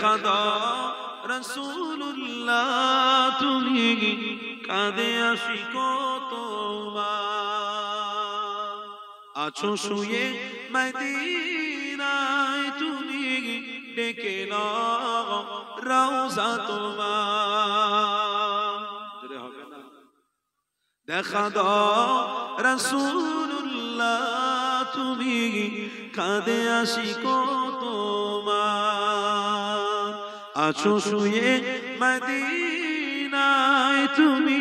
দেখা দাও রাসূলুল্লাহ তুমি কাঁদে আশিক তোমার আছো শুয়ে মদিনায় তুমি ডেকে নাও রওজা তোমার যদি হবে না দেখা দাও রাসূলুল্লাহ তুমি কাঁদে আশিক তোমার আছো শুয়ে মদিনায় তুমি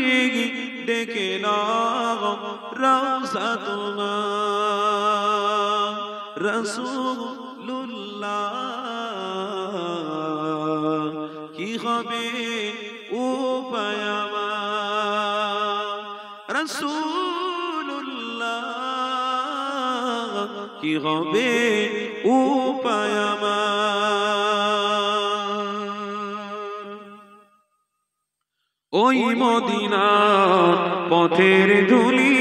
ডেকে নাও রওজা তোমার রাসূলুল্লাহ কি হবে উপায় আমার রাসূলুল্লাহ কি হবে উপায় আমার ওই মদিনার পথের ধুলি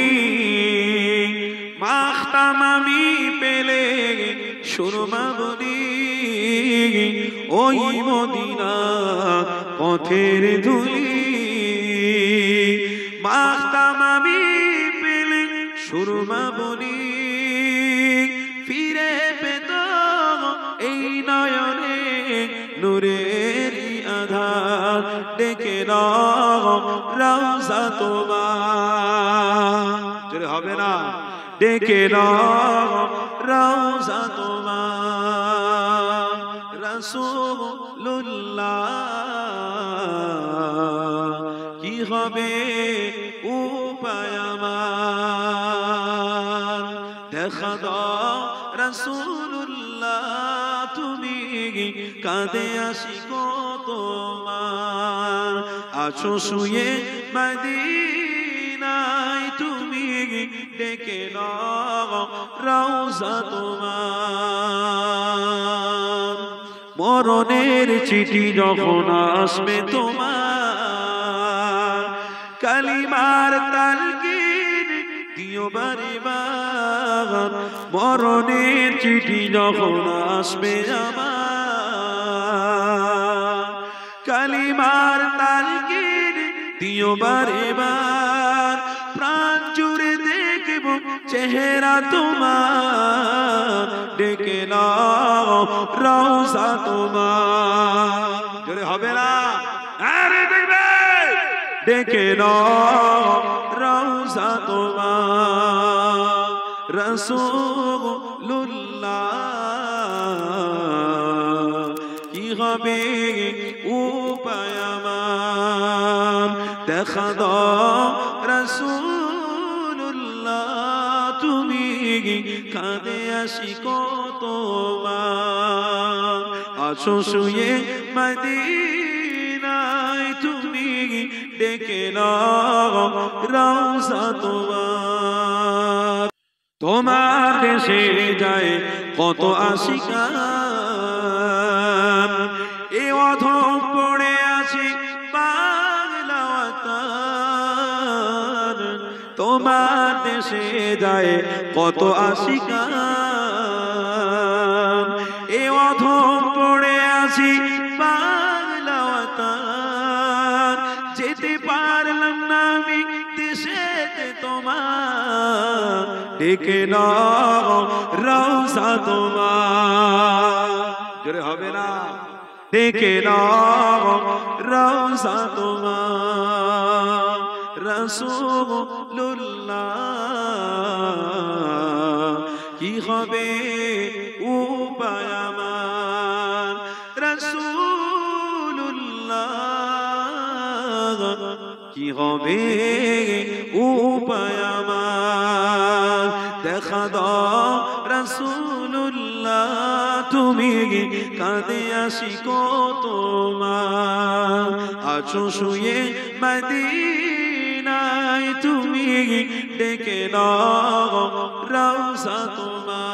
মাখতাম আমি পেলে সুরমা বলি ওই মদিনার পথের ধুলি মাখতাম আমি পেলে সুরমা বলি ফিরে পেত এই নয়নে নূরের আধার ডেকে নাও রওজা তোমার যদি হবে না ডেকে নাও রওজা তোমার রাসূলুল্লাহ কি হবে উপায় আমার দেখা দাও রাসূলুল্লাহ তুমি কাঁদে আশিক তোমার আছো শুয়ে মদিনায় তুমি ডেকে নাও রওজা তোমার মরণের চিঠি যখন আসবে তোমার কালিমার তালকিন দিও বারে বার মরণের চিঠি যখন আসবে আমার কালিমার তালকিন দিও বারে বার প্রাণ জুড়ে দেখব চেহারা তোমার ডেকে নাও রওজা তোমার জোরে হবে না আরে দেখবে ডেকে নাও রওজা তোমার রাসূলুল্লাহ কি হবে উপায় আমার দেখা দাও রাসূলুল্লাহ তুমি কাঁদে আশিক তোমার আছো শুয়ে মদিনায় তুমি ডেকে নাও রওজা তোমার তোমার দেশে যায় কত আশিকান এ অধম পড়ে আছি বাংলা ওয়াতান তোমার দেশে যায় কত আশিকান এ অধম পড়ে আছি বাংলা ওয়াতান যেতে পারলাম না আমি দেশেতে তোমার ডেকে নাও রওজা তোমার জোরে হবে না ডেকে নাও রওজা তোমার রাসূলুল্লাহ কি হবে উপায় আমার রাসূলুল্লাহ কি হবে উপায় আমার দেখা দাও রাসূলুল্লাহ তুমি কাঁদে আশিক তোমার আছো শুয়ে মদিনায় তুমি ডেকে নাও রওজা তোমার